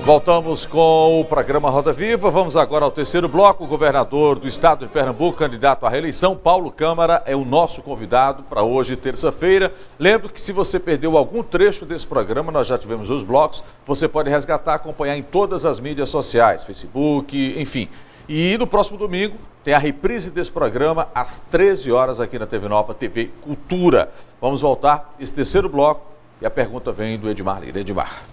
Voltamos com o programa Roda Viva. Vamos agora ao terceiro bloco. O governador do estado de Pernambuco, candidato à reeleição, Paulo Câmara, é o nosso convidado para hoje, terça-feira. Lembro que se você perdeu algum trecho desse programa, nós já tivemos os blocos, você pode resgatar, acompanhar em todas as mídias sociais, Facebook, enfim. E no próximo domingo tem a reprise desse programa às 13 horas aqui na TV Nova, TV Cultura. Vamos voltar esse terceiro bloco e a pergunta vem do Edmar Lira. Edmar.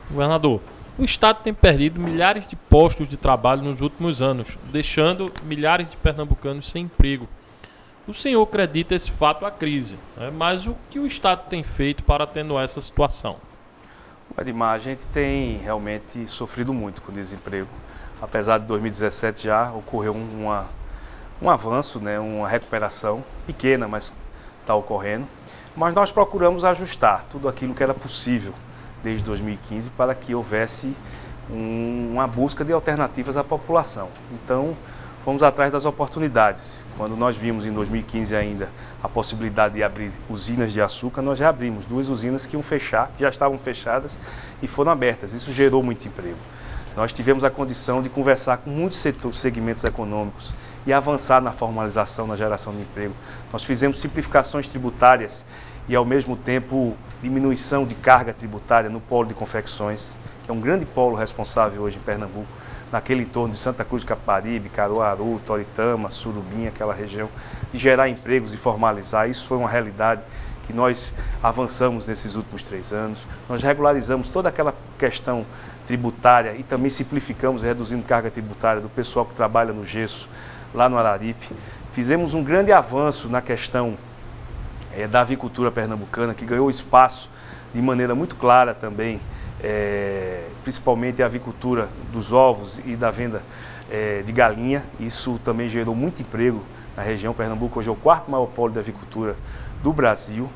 Governador, o Estado tem perdido milhares de postos de trabalho nos últimos anos, deixando milhares de pernambucanos sem emprego. O senhor acredita esse fato à crise, né? Mas o que o Estado tem feito para atenuar essa situação? Edmar, a gente tem realmente sofrido muito com o desemprego. Apesar de 2017 já ocorreu um avanço, né? Uma recuperação pequena, mas está ocorrendo. Mas nós procuramos ajustar tudo aquilo que era possível desde 2015 para que houvesse uma busca de alternativas à população. Então, fomos atrás das oportunidades. Quando nós vimos em 2015 ainda a possibilidade de abrir usinas de açúcar, nós já abrimos 2 usinas que iam fechar, já estavam fechadas e foram abertas. Isso gerou muito emprego. Nós tivemos a condição de conversar com muitos segmentos econômicos e avançar na formalização, na geração de emprego. Nós fizemos simplificações tributárias e, ao mesmo tempo, diminuição de carga tributária no polo de confecções, que é um grande polo responsável hoje em Pernambuco, naquele entorno de Santa Cruz de Caparibe, Caruaru, Toritama, Surubim, aquela região, de gerar empregos e formalizar. Isso foi uma realidade que nós avançamos nesses últimos 3 anos. Nós regularizamos toda aquela questão tributária e também simplificamos, reduzindo carga tributária do pessoal que trabalha no gesso, lá no Araripe. Fizemos um grande avanço na questão da avicultura pernambucana, que ganhou espaço de maneira muito clara também, principalmente a avicultura dos ovos e da venda de galinha. Isso também gerou muito emprego na região. Pernambuco hoje é o 4º maior polo de avicultura do Brasil.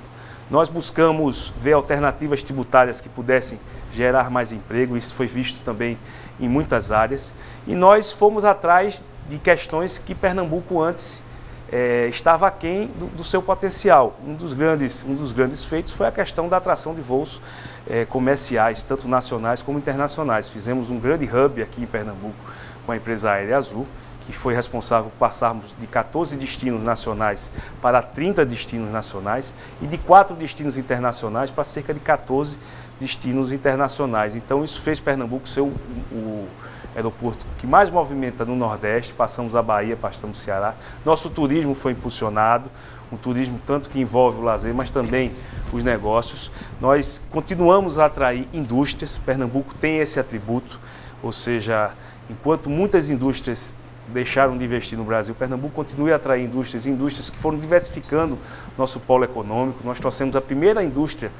Nós buscamos ver alternativas tributárias que pudessem gerar mais emprego, isso foi visto também em muitas áreas. E nós fomos atrás de questões que Pernambuco antes estava aquém do seu potencial. Um dos grandes feitos foi a questão da atração de voos comerciais, tanto nacionais como internacionais. Fizemos um grande hub aqui em Pernambuco com a empresa Aérea Azul, que foi responsável por passarmos de 14 destinos nacionais para 30 destinos nacionais e de 4 destinos internacionais para cerca de 14 destinos internacionais. Então isso fez Pernambuco ser o aeroporto que mais movimenta no Nordeste. Passamos a Bahia, passamos o Ceará. Nosso turismo foi impulsionado, um turismo tanto que envolve o lazer, mas também os negócios. Nós continuamos a atrair indústrias. Pernambuco tem esse atributo, ou seja, enquanto muitas indústrias deixaram de investir no Brasil, Pernambuco continua a atrair indústrias que foram diversificando nosso polo econômico. Nós trouxemos a primeira indústria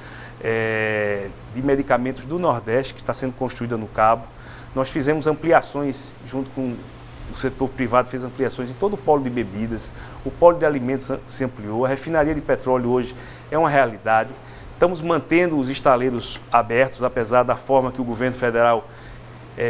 de medicamentos do Nordeste, que está sendo construída no Cabo. Nós fizemos ampliações, junto com o setor privado, fez ampliações em todo o polo de bebidas, o polo de alimentos se ampliou, a refinaria de petróleo hoje é uma realidade. Estamos mantendo os estaleiros abertos, apesar da forma que o governo federal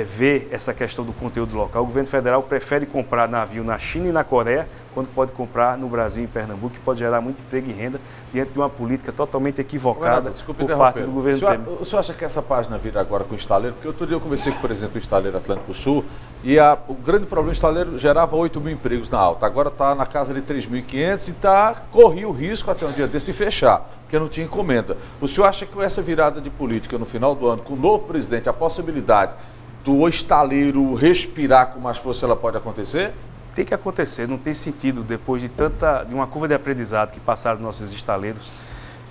vê essa questão do conteúdo local. O governo federal prefere comprar navio na China e na Coreia, quando pode comprar no Brasil e em Pernambuco, que pode gerar muito emprego e renda, diante de uma política totalmente equivocada por parte do governo Temer. O senhor acha que essa página vira agora com o estaleiro? Porque outro dia eu conversei com o presidente do estaleiro Atlântico Sul e o grande problema do estaleiro gerava 8 mil empregos na alta. Agora está na casa de 3.500 e corria o risco até um dia desse de fechar, porque não tinha encomenda. O senhor acha que com essa virada de política no final do ano, com o novo presidente, a possibilidade do estaleiro respirar com mais força, ela pode acontecer? Tem que acontecer, não tem sentido depois de uma curva de aprendizado que passaram nossos estaleiros,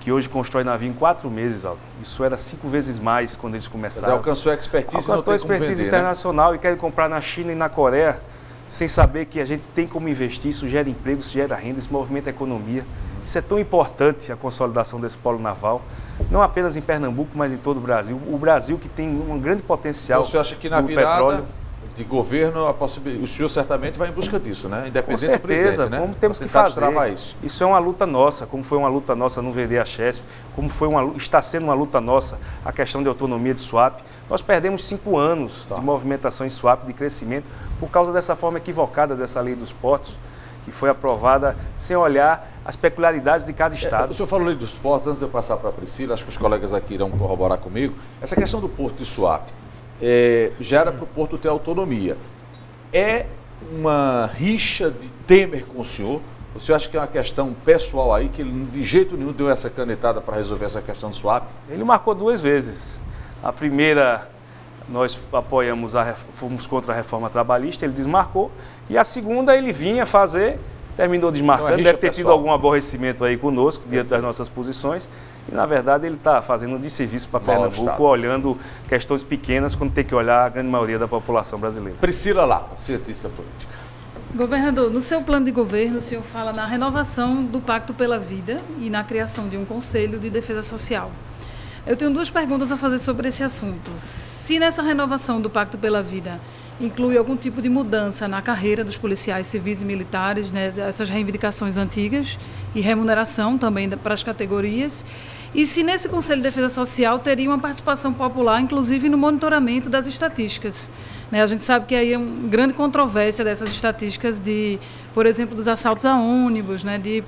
que hoje constrói navio em 4 meses, Aldo. Isso era 5 vezes mais quando eles começaram. Alcançou a expertise, alcançou a expertise internacional, né? E querem comprar na China e na Coreia, sem saber que a gente tem como investir. Isso gera emprego, isso gera renda, isso movimenta a economia. Isso é tão importante, a consolidação desse polo naval, não apenas em Pernambuco, mas em todo o Brasil. O Brasil que tem um grande potencial. Então, o senhor acha que na virada petróleo de governo, o senhor certamente vai em busca disso, né? Independente do presidente, né? Como temos que fazer. Isso é uma luta nossa, como foi uma luta nossa no VD Chesf, como está sendo uma luta nossa a questão de autonomia de swap. Nós perdemos 5 anos de movimentação em swap, de crescimento, por causa dessa forma equivocada dessa lei dos portos, que foi aprovada sem olhar as peculiaridades de cada estado. O senhor falou ali dos portos, antes de eu passar para a Priscila, acho que os colegas aqui irão corroborar comigo, essa questão do porto de Suape. já era para o Porto ter autonomia. É uma rixa de Temer com o senhor? O senhor acha que é uma questão pessoal aí, que ele de jeito nenhum deu essa canetada para resolver essa questão do swap? Ele marcou 2 vezes. A primeira, nós apoiamos, fomos contra a reforma trabalhista, ele desmarcou. E a segunda, ele vinha fazer, terminou desmarcando. Então, deve ter tido algum aborrecimento aí conosco, diante das nossas posições. E, na verdade, ele está fazendo um desserviço para Pernambuco, olhando questões pequenas, quando tem que olhar a grande maioria da população brasileira. Priscila Lapa, cientista política. Governador, no seu plano de governo, o senhor fala na renovação do Pacto pela Vida e na criação de um Conselho de Defesa Social. Eu tenho 2 perguntas a fazer sobre esse assunto. Se nessa renovação do Pacto pela Vida inclui algum tipo de mudança na carreira dos policiais civis e militares, né, essas reivindicações antigas, e remuneração também para as categorias, e se nesse Conselho de Defesa Social teria uma participação popular, inclusive no monitoramento das estatísticas. A gente sabe que aí é uma grande controvérsia dessas estatísticas de, por exemplo, dos assaltos a ônibus, né, de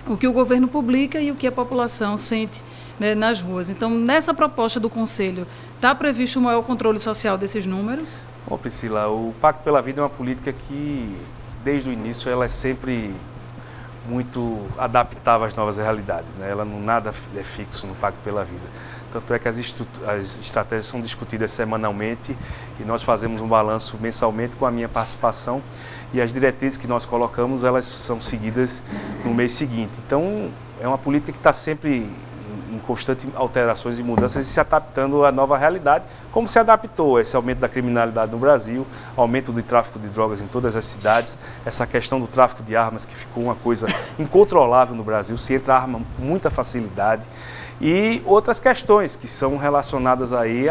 o que o governo publica e o que a população sente, né, nas ruas. Então, nessa proposta do Conselho, está previsto o maior controle social desses números? Bom, Priscila, o Pacto pela Vida é uma política que, desde o início, ela é sempre muito adaptável às novas realidades, né? Ela não nada é fixo no Pacto pela Vida. Tanto é que as estratégias são discutidas semanalmente e nós fazemos um balanço mensalmente com a minha participação, e as diretrizes que nós colocamos, elas são seguidas no mês seguinte. Então, é uma política que está sempre em constante alterações e mudanças e se adaptando à nova realidade, como se adaptou esse aumento da criminalidade no Brasil, aumento do tráfico de drogas em todas as cidades, essa questão do tráfico de armas, que ficou uma coisa incontrolável no Brasil, se entra arma com muita facilidade, e outras questões que são relacionadas aí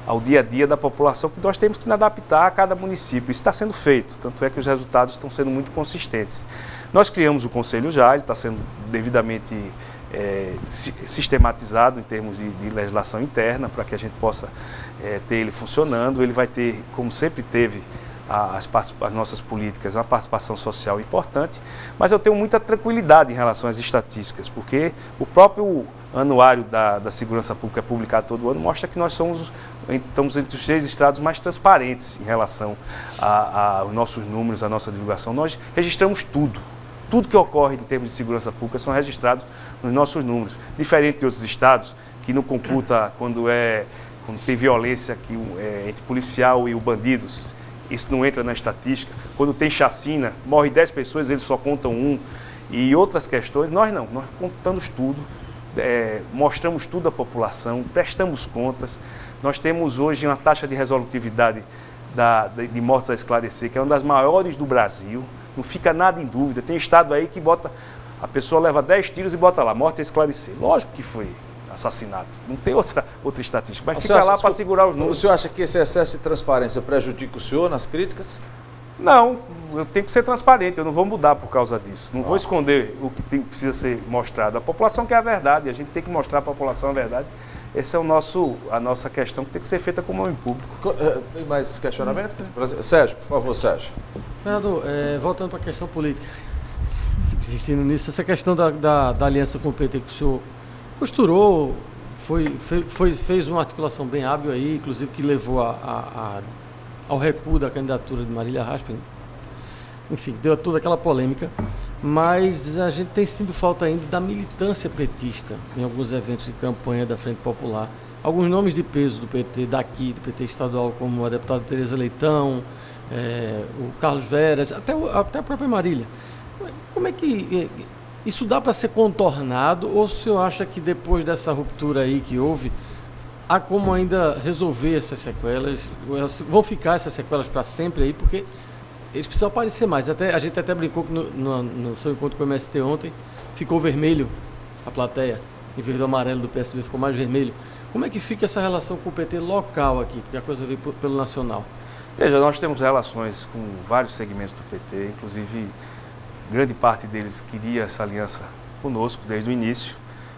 ao dia a dia da população, que nós temos que nos adaptar a cada município. Isso está sendo feito, tanto é que os resultados estão sendo muito consistentes. Nós criamos o Conselho já, ele está sendo devidamente sistematizado em termos de legislação interna, para que a gente possa ter ele funcionando. Ele vai ter, como sempre teve, as nossas políticas, uma participação social importante, mas eu tenho muita tranquilidade em relação às estatísticas, porque o próprio anuário da Segurança Pública publicado todo ano mostra que nós estamos entre os 3 estados mais transparentes em relação aos nossos números, à nossa divulgação. Nós registramos tudo. Tudo que ocorre em termos de segurança pública são registrados nos nossos números. Diferente de outros estados, que não computa quando tem violência entre policial e o bandido, isso não entra na estatística. Quando tem chacina, morre 10 pessoas, eles só contam 1. E outras questões, nós não. Nós contamos tudo, mostramos tudo à população, prestamos contas. Nós temos hoje uma taxa de resolutividade de mortes a esclarecer, que é uma das maiores do Brasil. Não fica nada em dúvida. Tem estado aí que a pessoa leva 10 tiros e bota lá, morte a esclarecer. Lógico que foi assassinato. Não tem outra estatística, mas fica lá para segurar os números. O senhor acha que esse excesso de transparência prejudica o senhor nas críticas? Não, eu tenho que ser transparente, eu não vou mudar por causa disso. Não vou esconder o que precisa ser mostrado. A população quer a verdade, a gente tem que mostrar à população a verdade. Essa é a nossa questão, que tem que ser feita com o nome público. Tem mais questionamento? Sérgio, por favor, Sérgio. Governador, voltando para a questão política, fico insistindo nisso, essa questão da aliança com o PT que o senhor costurou, fez uma articulação bem hábil aí, inclusive que levou ao recuo da candidatura de Marília Raspen. Enfim, deu toda aquela polêmica, mas a gente tem sentido falta ainda da militância petista em alguns eventos de campanha da Frente Popular. Alguns nomes de peso do PT daqui, do PT estadual, como a deputada Tereza Leitão, o Carlos Veras, até a própria Marília. Como é que isso dá para ser contornado, ou o senhor acha que depois dessa ruptura aí que houve, há como ainda resolver essas sequelas? Vão ficar essas sequelas para sempre aí, porque eles precisam aparecer mais. A gente até brincou que no seu encontro com o MST ontem, ficou vermelho a plateia, em vez do amarelo do PSB, ficou mais vermelho. Como é que fica essa relação com o PT local aqui, porque a coisa veio pelo nacional? Veja, nós temos relações com vários segmentos do PT, inclusive grande parte deles queria essa aliança conosco desde o início.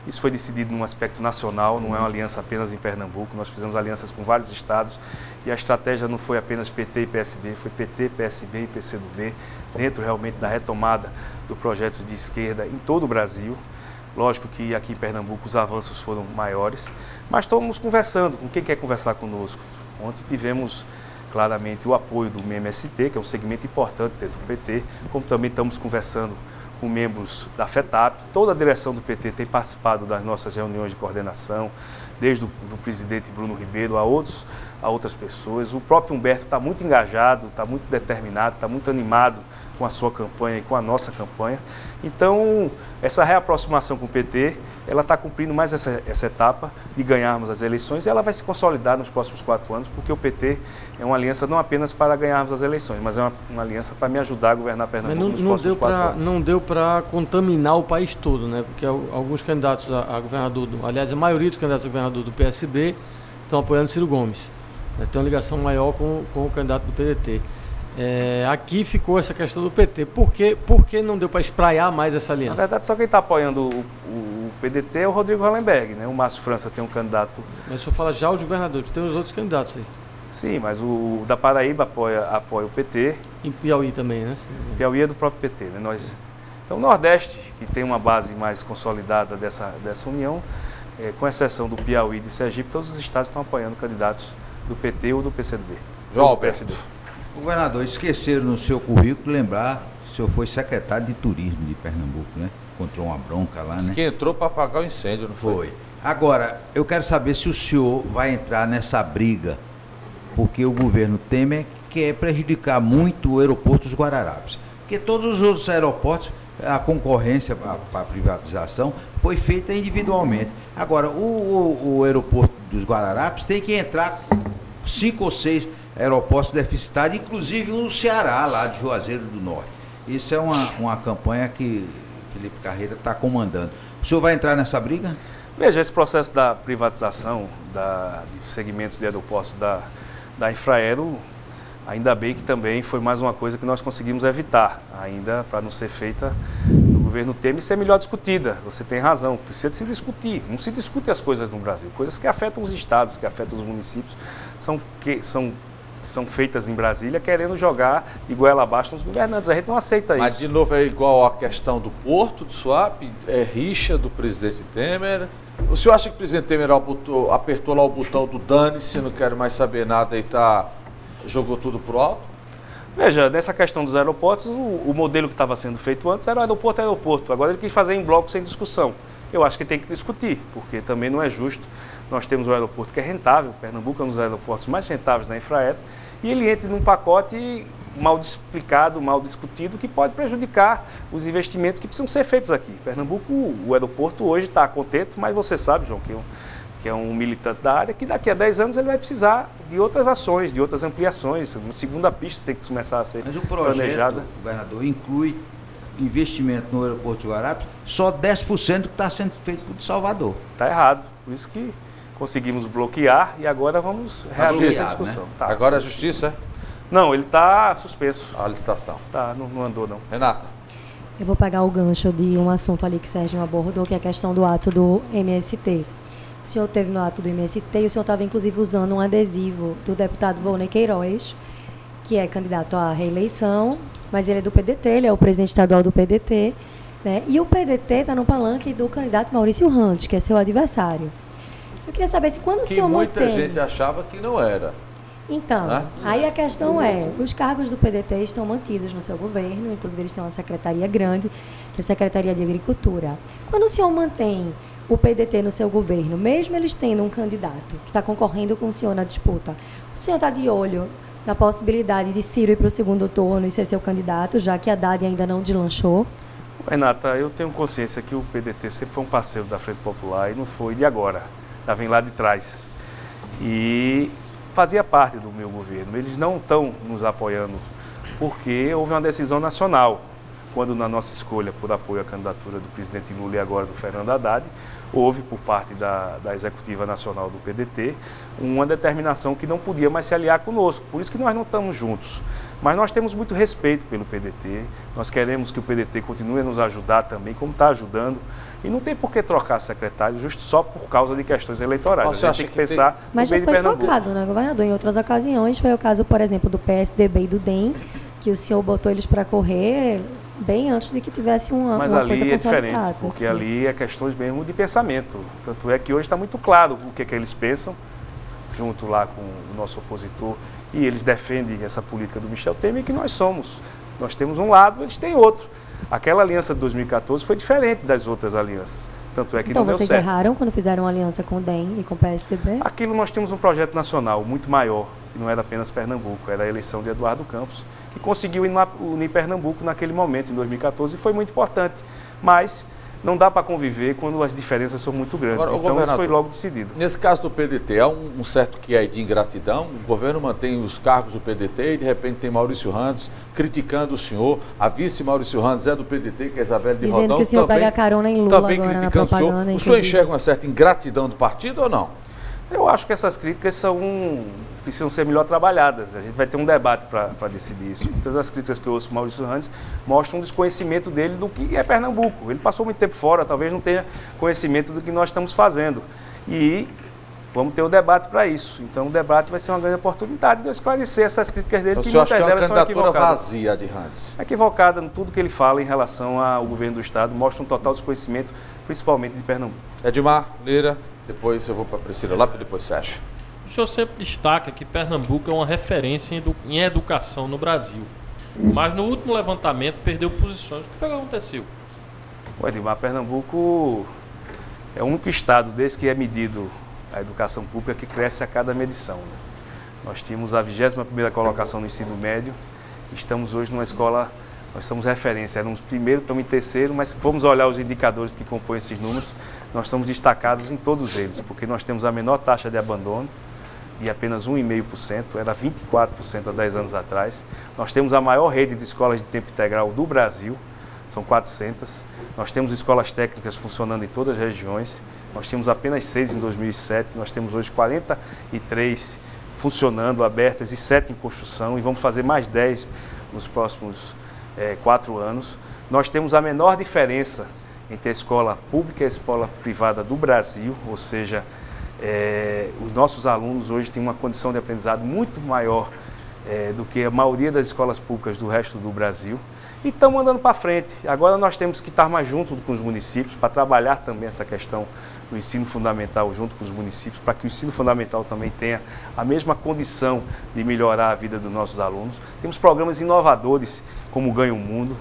Isso foi decidido num aspecto nacional, não é uma aliança apenas em Pernambuco. Nós fizemos alianças com vários estados e a estratégia não foi apenas PT e PSB, foi PT, PSB e PCdoB, dentro realmente da retomada do projeto de esquerda em todo o Brasil. Lógico que aqui em Pernambuco os avanços foram maiores, mas estamos conversando com quem quer conversar conosco. Ontem tivemos claramente o apoio do MST, que é um segmento importante dentro do PT, como também estamos conversando com membros da FETAP. Toda a direção do PT tem participado das nossas reuniões de coordenação, desde o presidente Bruno Ribeiro a outras pessoas. O próprio Humberto está muito engajado, está muito determinado, está muito animado com a sua campanha e com a nossa campanha. Então, essa reaproximação com o PT, ela está cumprindo mais essa etapa de ganharmos as eleições, e ela vai se consolidar nos próximos 4 anos, porque o PT é uma aliança não apenas para ganharmos as eleições, mas é uma aliança para me ajudar a governar Pernambuco nos próximos 4 anos. Não deu para contaminar o país todo, né? Porque alguns candidatos a governador, aliás, a maioria dos candidatos a governador do PSB estão apoiando Ciro Gomes. Tem uma ligação maior com o candidato do PDT. Aqui ficou essa questão do PT. Por que não deu para espraiar mais essa aliança? Na verdade, só quem está apoiando o PDT é o Rodrigo Hollenberg, né? O Márcio França tem um candidato... Mas o senhor fala já os governadores, tem os outros candidatos aí. Sim, mas o da Paraíba apoia o PT. Em Piauí também, né? Piauí é do próprio PT, né? Então, o Nordeste, que tem uma base mais consolidada dessa união, com exceção do Piauí e de Sergipe, todos os estados estão apoiando candidatos do PT ou do PCdoB. João PSD. Governador, esqueceram no seu currículo lembrar que o senhor foi secretário de turismo de Pernambuco, né? Encontrou uma bronca lá, né? Que entrou para apagar o incêndio, não foi? Foi. Agora, eu quero saber se o senhor vai entrar nessa briga, porque o governo Temer quer prejudicar muito o aeroporto dos Guararapes. Porque todos os outros aeroportos, a concorrência para a privatização foi feita individualmente. Agora, o aeroporto dos Guararapes tem que entrar 5 ou 6 aeroportos deficitários, inclusive um no Ceará, lá de Juazeiro do Norte. Isso é uma campanha que Felipe Carreira está comandando. O senhor vai entrar nessa briga? Veja, esse processo da privatização de segmentos de aeroportos da Infraero, ainda bem que também foi mais uma coisa que nós conseguimos evitar, ainda para não ser feita no governo Temer e ser melhor discutida. Você tem razão, precisa de se discutir. Não se discute as coisas no Brasil. Coisas que afetam os estados, que afetam os municípios, são feitas em Brasília querendo jogar de goela abaixo nos governantes. A gente não aceita isso. Mas, de novo, é igual a questão do Porto, do Suape, rixa do presidente Temer. O senhor acha que o presidente Temer apertou lá o botão do dane-se, não quero mais saber nada e jogou tudo pro alto? Veja, nessa questão dos aeroportos, o modelo que estava sendo feito antes era aeroporto. Agora ele quis fazer em bloco sem discussão. Eu acho que tem que discutir, porque também não é justo. Nós temos um aeroporto que é rentável, Pernambuco é um dos aeroportos mais rentáveis da Infraero, e ele entra num pacote mal explicado, mal discutido, que pode prejudicar os investimentos que precisam ser feitos aqui. Pernambuco, o aeroporto hoje está contente, mas você sabe, João, que é um militante da área, que daqui a 10 anos ele vai precisar de outras ações, de outras ampliações. Uma segunda pista tem que começar a ser planejada. Mas o projeto, governador, inclui investimento no aeroporto de Guararapes, só 10% do que está sendo feito por Salvador. Está errado, por isso que conseguimos bloquear e agora vamos reabrir essa discussão. Né? Tá. Agora a justiça? Não, ele está suspenso. A licitação. Tá, não andou não. Renata. Eu vou pegar o gancho de um assunto ali que Sérgio abordou, que é a questão do ato do MST. O senhor teve no ato do MST e o senhor estava inclusive usando um adesivo do deputado Volney Queiroz, que é candidato à reeleição, mas ele é do PDT, ele é o presidente estadual do PDT, né? E o PDT está no palanque do candidato Maurício Rantes, que é seu adversário. Eu queria saber se quando o senhor muita gente achava que não era. Então, aí a questão os cargos do PDT estão mantidos no seu governo, inclusive eles têm uma secretaria grande, que é a Secretaria de Agricultura. Quando o senhor mantém o PDT no seu governo, mesmo eles tendo um candidato que está concorrendo com o senhor na disputa, o senhor está de olho na possibilidade de Ciro ir para o segundo turno e ser seu candidato, já que a Haddad ainda não deslanchou? Renata, eu tenho consciência que o PDT sempre foi um parceiro da Frente Popular e não foi de agora, já vem lá de trás. E fazia parte do meu governo. Eles não estão nos apoiando porque houve uma decisão nacional, quando na nossa escolha por apoio à candidatura do presidente Lula e agora do Fernando Haddad, houve por parte da Executiva Nacional do PDT uma determinação que não podia mais se aliar conosco, por isso que nós não estamos juntos. Mas nós temos muito respeito pelo PDT, nós queremos que o PDT continue a nos ajudar também, como está ajudando, e não tem por que trocar secretário justo só por causa de questões eleitorais. Você a gente tem que pensar Mas no já bem foi de Pernambuco. trocado, né, governador? Em outras ocasiões, foi o caso, por exemplo, do PSDB e do DEM, que o senhor botou eles para correr bem antes de que tivesse uma Mas coisa ali é diferente, consolidada, porque assim. ali é questões mesmo de pensamento. Tanto é que hoje está muito claro o que é que eles pensam, junto lá com o nosso opositor, e eles defendem essa política do Michel Temer, que nós somos. Nós temos um lado, eles têm outro. Aquela aliança de 2014 foi diferente das outras alianças. Tanto é que Então não deu vocês certo. erraram quando fizeram aliança com o DEM e com o PSDB? Aquilo nós tínhamos um projeto nacional muito maior, que não era apenas Pernambuco, era a eleição de Eduardo Campos, que conseguiu unir Pernambuco naquele momento, em 2014, e foi muito importante. Mas não dá para conviver quando as diferenças são muito grandes. Agora, então isso foi logo decidido. Nesse caso do PDT, há um certo que é de ingratidão. O governo mantém os cargos do PDT e de repente tem Maurício Randes criticando o senhor. A vice Maurício Randes é do PDT, que é Isabelle de Dizendo Rodão. que o senhor pega carona em Lula também agora na criticando o senhor. propaganda, O senhor inclusive. enxerga uma certa ingratidão do partido ou não? Eu acho que essas críticas precisam ser melhor trabalhadas. A gente vai ter um debate para decidir isso. Muitas das críticas que eu ouço do Maurício Randes mostram um desconhecimento dele do que é Pernambuco. Ele passou muito tempo fora, talvez não tenha conhecimento do que nós estamos fazendo. E vamos ter o debate para isso. Então o debate vai ser uma grande oportunidade de eu esclarecer essas críticas dele, Então, que o senhor acha muitas que é uma delas são candidatura equivocadas. vazia de Randes? Equivocada em tudo que ele fala em relação ao governo do Estado, mostra um total desconhecimento, principalmente de Pernambuco. Edmar, Lira, depois eu vou para a Priscila Lápide e depois Sérgio. O senhor sempre destaca que Pernambuco é uma referência em educação no Brasil. Mas no último levantamento perdeu posições. O que foi que aconteceu? O Edmar, Pernambuco é o único estado, desde que é medido a educação pública, que cresce a cada medição. Né? Nós tínhamos a 21ª colocação no ensino médio, estamos hoje numa escola, nós somos referência, éramos primeiro, estamos em terceiro, mas se formos olhar os indicadores que compõem esses números, nós estamos destacados em todos eles, porque nós temos a menor taxa de abandono, de apenas 1,5%, era 24% há 10 anos atrás. Nós temos a maior rede de escolas de tempo integral do Brasil, são 400. Nós temos escolas técnicas funcionando em todas as regiões. Nós tínhamos apenas 6 em 2007, nós temos hoje 43 funcionando, abertas, e 7 em construção, e vamos fazer mais 10 nos próximos 4 anos. Nós temos a menor diferença entre a escola pública e a escola privada do Brasil, ou seja, os nossos alunos hoje têm uma condição de aprendizado muito maior do que a maioria das escolas públicas do resto do Brasil. E estamos andando para frente. Agora nós temos que estar mais junto com os municípios para trabalhar também essa questão do ensino fundamental junto com os municípios, para que o ensino fundamental também tenha a mesma condição de melhorar a vida dos nossos alunos. Temos programas inovadores como Ganha o Mundo.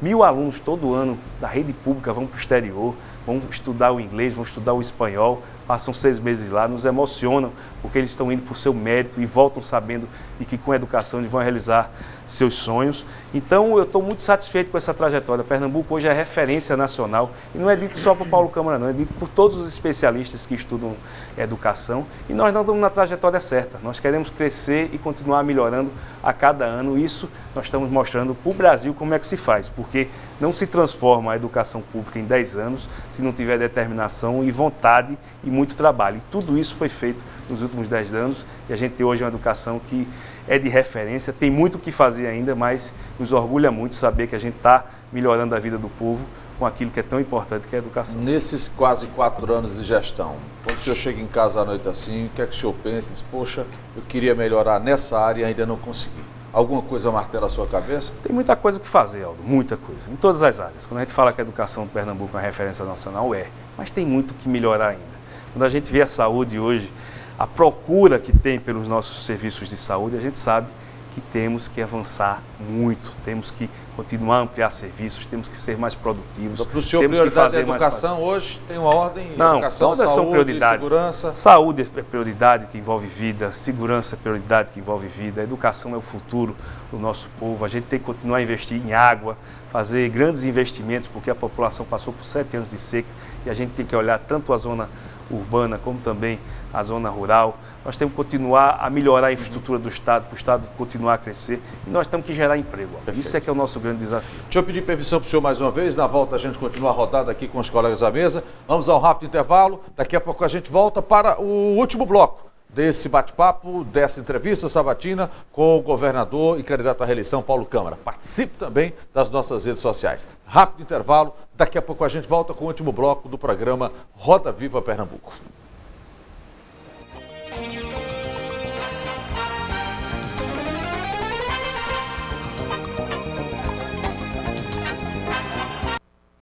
1000 alunos todo ano da rede pública vão para o exterior, vão estudar o inglês, vão estudar o espanhol, passam 6 meses lá, nos emocionam porque eles estão indo por seu mérito e voltam sabendo de que com a educação eles vão realizar seus sonhos. Então eu estou muito satisfeito com essa trajetória. Pernambuco hoje é referência nacional e não é dito só por Paulo Câmara, não, é dito por todos os especialistas que estudam educação, e nós não estamos na trajetória certa. Nós queremos crescer e continuar melhorando a cada ano. Isso nós estamos mostrando para o Brasil como é que se faz, porque não se transforma a educação pública em 10 anos se não tiver determinação e vontade e muito trabalho. E tudo isso foi feito nos últimos 10 anos e a gente tem hoje uma educação que é de referência, tem muito o que fazer ainda, mas nos orgulha muito saber que a gente está melhorando a vida do povo com aquilo que é tão importante, que é a educação. Nesses quase 4 anos de gestão, quando o senhor chega em casa à noite assim, o que é que o senhor pensa? Diz, poxa, eu queria melhorar nessa área e ainda não consegui. Alguma coisa martela a sua cabeça? Tem muita coisa que fazer, Aldo, muita coisa, em todas as áreas. Quando a gente fala que a educação do Pernambuco é uma referência nacional, mas tem muito que melhorar ainda. Quando a gente vê a saúde hoje, a procura que tem pelos nossos serviços de saúde, a gente sabe que temos que avançar muito, temos que continuar a ampliar serviços, temos que ser mais produtivos. Então, para o senhor, temos prioridade que fazer da educação hoje tem uma ordem? Não, educação, todas saúde, são prioridades. Segurança. Saúde é prioridade que envolve vida, segurança é prioridade que envolve vida, a educação é o futuro do nosso povo. A gente tem que continuar a investir em água, fazer grandes investimentos, porque a população passou por 7 anos de seca e a gente tem que olhar tanto a zona urbana como também a zona rural. Nós temos que continuar a melhorar a infraestrutura do Estado, para o Estado continuar a crescer, e nós temos que gerar emprego. Perfeito. Isso é que é o nosso grande desafio. Deixa eu pedir permissão para o senhor mais uma vez. Na volta a gente continua a rodada aqui com os colegas à mesa. Vamos a um rápido intervalo. Daqui a pouco a gente volta para o último bloco desse bate-papo, dessa entrevista sabatina com o governador e candidato à reeleição Paulo Câmara. Participe também das nossas redes sociais. Rápido intervalo. Daqui a pouco a gente volta com o último bloco do programa Roda Viva Pernambuco.